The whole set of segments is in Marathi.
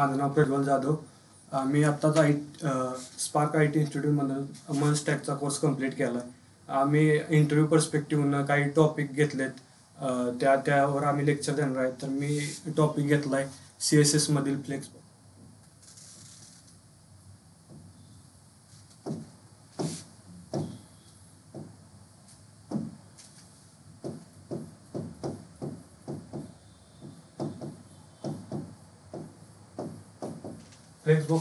माझं नाव प्रज्वल जाधव. मी आत्ताच स्पार्क IT इन्स्टिट्यूटमधून मन स्टॅकचा कोर्स कंप्लीट केला आहे. आम्ही इंटरव्ह्यू पर्स्पेक्टिव्हनं काही टॉपिक घेतलेत, त्यावर आम्ही लेक्चर देणार आहे. तर मी टॉपिक घेतला आहे CSS मधील flexbox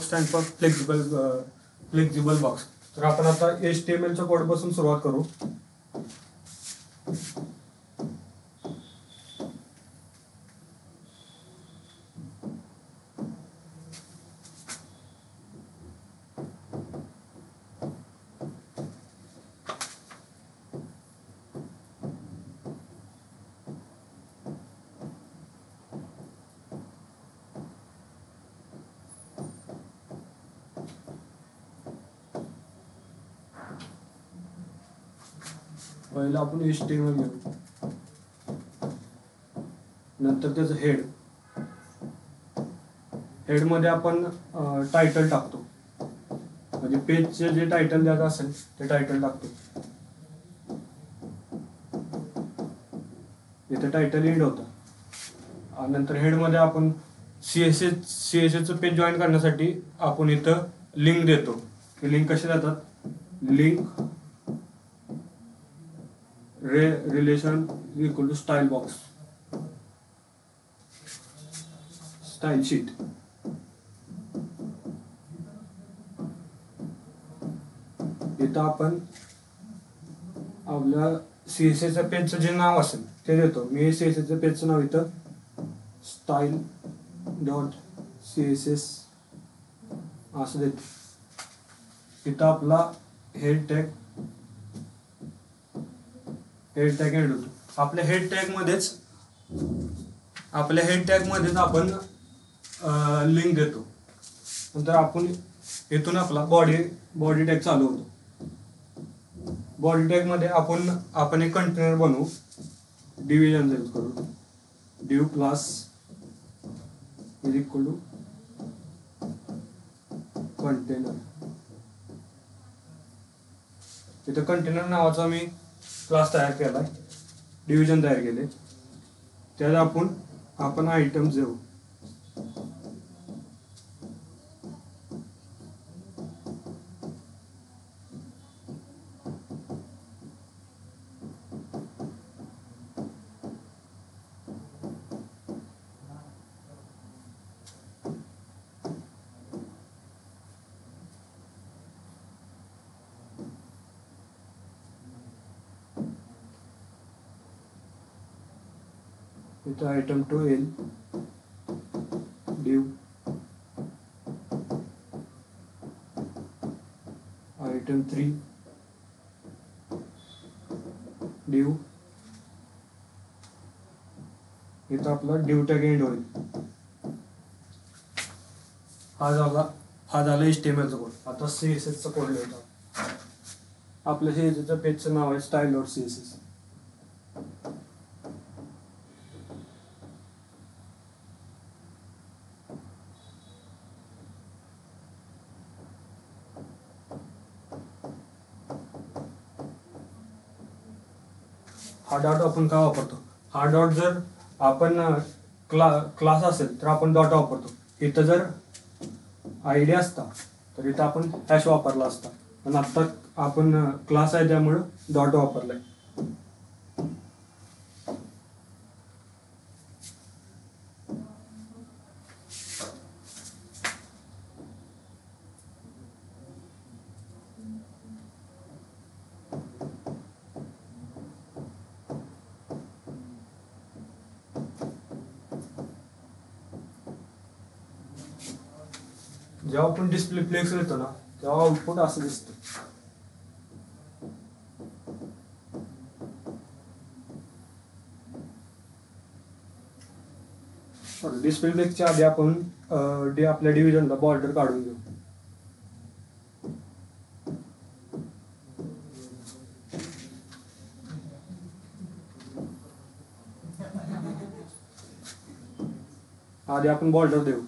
stand for flexible box. तर आपण आता HTMLच्या कोडपासून सुरुवात करू. पहिला आपण HTML घेऊ, नंतर त्याचं हेडमध्ये आपण टायटल टाकतो, म्हणजे पेजचे जे टायटल द्यायचं असेल ते टायटल टाकतो. इथे टायटल एंड होतं. नंतर हेडमध्ये आपण CSSचं पेज जॉईन करण्यासाठी आपण इथं लिंक देतो. की लिंक कसे देतात? Link relation equal to style box, style sheet. इथं आपण आपल्या CSSच्या पेजचं जे नाव असेल ते देतो. मी CSSच्या पेजचं नाव इथं style.css असं देतो. इथं आपला हेड टॅग एंड होतो. आपल्या हेड टॅगमध्येच आपण लिंक देतो. नंतर आपण इथून आपला बॉडी टॅग चालू होतो. बॉडी टॅगमध्ये आपण एक कंटेनर बनवू, डिव्हिजन यूज करू. div class is equal to container. इथं कंटेनर नावाचा मी क्लास तयार केलाय, डिव्हिजन तयार केले. त्यात आपण आयटम्स देऊ. इथं item 2 येईल, div item 3 div. इथं आपला div tag एंड होईल. हा झाला HTMLचा कोड. आता CSSचा कोड लिहितो. आपल्या CSSच्या पेजचं नाव आहे style.css. हा डॉट आपण का वापरतो? हा डॉट जर आपण क्लास असेल तर आपण डॉट वापरतो. इथं जर ID असता तर इथं आपण हॅश वापरला असता, पण आता आपण क्लास आहे त्यामुळं डॉट वापरलाय. जेव्हा आपण डिस्प्ले फ्लेक्स येतो ना, तेव्हा आउटपुट असं दिसतं. डिस्प्ले फ्लेक्सच्या आधी आपण आपल्या डिव्हिजनला बॉर्डर काढून घेऊ. आधी आपण बॉर्डर देऊ.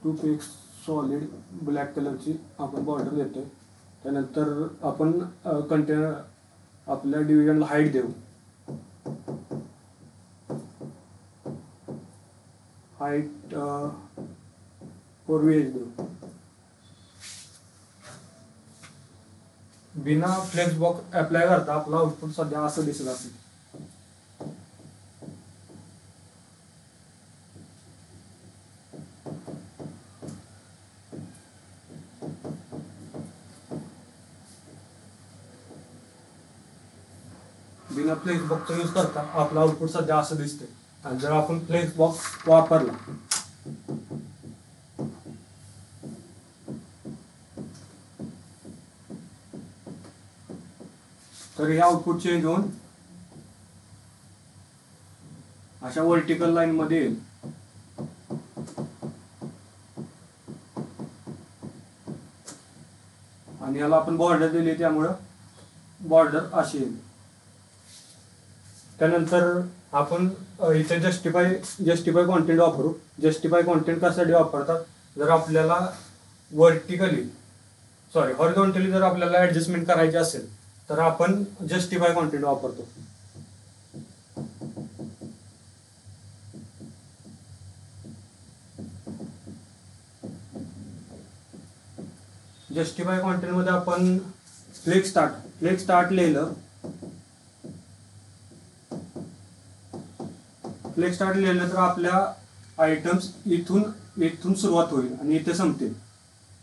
2px सॉलिड ब्लॅक कलरची आपण बॉर्डर देतोय. त्यानंतर आपण कंटेनर आपल्या डिव्हिजनला हाईट देऊ. हाईट 4vh देऊ. बिना फ्लेक्स बॉक्स अप्लाय करता आपला आउटपुट सध्या असं दिसत असेल. बिना फ्लेक्स बॉक्सचा यूज करता आपला आउटपुट सध्या असं दिसते. आणि जर आपण फ्लेक्स बॉक्स वापरला तर हे आउटपुट चेंज होऊन अशा वर्टिकल लाईन मध्ये येईल. आणि याला आपण बॉर्डर दिली त्यामुळं बॉर्डर अशी येईल. त्यानंतर आपण इथे जस्टिफाय कॉन्टेंट वापरू. जस्टिफाय कॉन्टेंट कशासाठी वापरतात, जर आपल्याला हॉरिझॉन्टली जर आपल्याला ऍडजस्टमेंट करायची असेल तर आपण जस्टिफाय कॉन्टेंट वापरतो. जस्टिफाय कॉन्टेंट मध्ये आपण फ्लेक्स स्टार्ट लिहिलं. फ्लेक्स स्टार्ट लिहिलं तर आपल्या आयटम्स इथून सुरुवात होईल आणि इथे संपतील.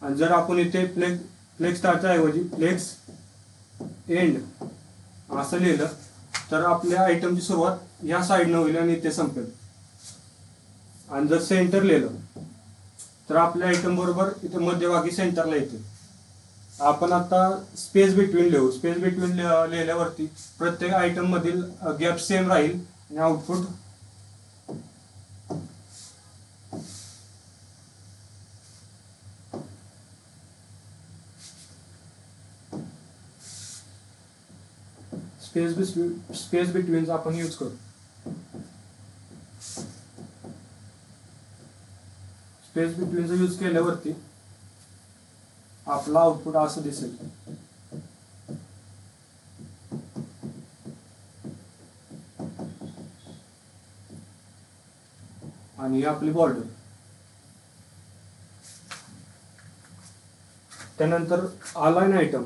आणि जर आपण इथे फ्लेक्स स्टार्टच्या ऐवजी फ्लेक्स एंड असं लिहिलं तर आपल्या आयटमची सुरुवात या साईडनं होईल आणि इथे संपेल. आणि जर सेंटर लिहिलं तर आपल्या आयटम बरोबर इथे मध्यभागी सेंटरला येते. आपण आता स्पेस बिटवीन लिहू. स्पेस बिटवीन लिहिल्यावरती प्रत्येक आयटम मधील गॅप सेम राहील आणि आउटपुट स्पेस बिटवीन आपण यूज करू. स्पेस बिटवीनचा यूज केल्यावरती आपला आउटपुट असं दिसेल. आणि ही आपली बॉर्डर. त्यानंतर अलाइन आयटम.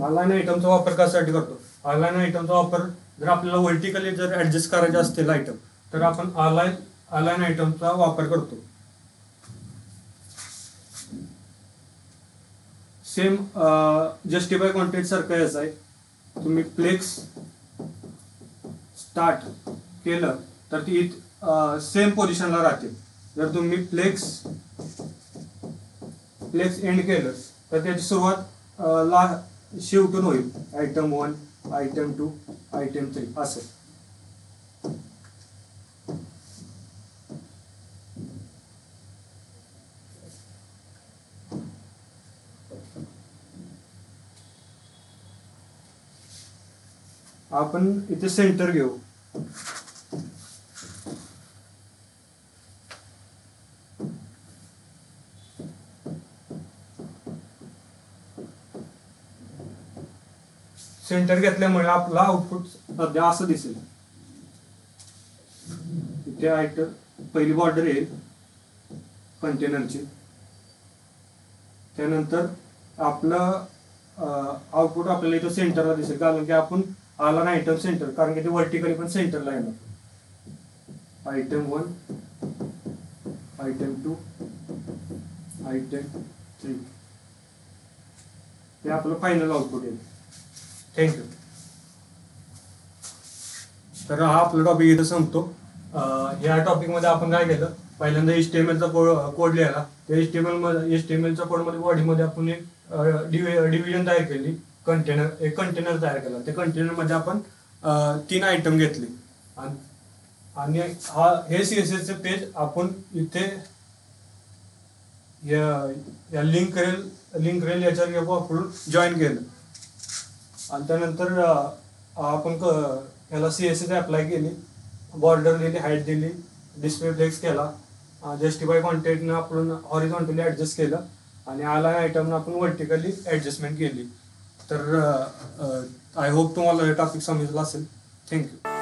अलाइन आयटमचा वापर कशासाठी करतो. अलाइन आयटमचा वापर जर आपल्याला व्हर्टिकली जर ऍडजस्ट करायचे असतील आयटम तर आपण अलाइन आयटमचा वापर करतो. सेम जस्टिफाय कॉन्टेंट सारखं याचं आहे. तुम्ही फ्लेक्स स्टार्ट केलं तर ती सेम पोझिशनला राहते. जर तुम्ही फ्लेक्स एंड केलं तर त्याची सुरुवात शेवटून होईल. आयटम 1, आयटम 2, आयटम 3 असं. आपण इथे सेंटर घेऊ. सेंटर घेतल्यामुळे आपला आउटपुट सध्या असं दिसेल. इथे आयटम पहिली बॉर्डर येईल कंटेनरची. त्यानंतर आपलं आउटपुट आपल्याला इथं सेंटरला दिसेल कारण की आपण आला ना आयटम सेंटर, कारण की ते वर्टिकली पण सेंटरला येणार. आयटम 1, आयटम 2, आयटम 3 हे आपलं फायनल आउटपुट येईल. थँक्यू. तर हा आपला टॉपिक इथं संपतो. या टॉपिकमध्ये आपण काय केलं, पहिल्यांदा HTML चा कोड लिहिला. त्या HTML च्या कोडमध्ये बॉडीमध्ये आपण एक डिव्हिजन तयार केली. एक कंटेनर तयार केला. त्या कंटेनरमध्ये आपण 3 आयटम घेतले आणि हे CSS चे पेज आपण इथे या लिंक रेल याच्यावर वापरून जॉईन केलं. आणि त्यानंतर आपण याला CSS अप्लाय केली बॉर्डर दिली, हाईट दिली, डिस्प्ले फ्लेक्स केला, जस्टिफाय कॉन्टेंटनं आपण हॉरिझॉन्टली ॲडजस्ट केलं आणि अलाय आयटमनं आपण व्हर्टिकली ॲडजस्टमेंट केली. तर आय होप तुम्हाला हे टॉपिक समजलं असेल. थँक्यू.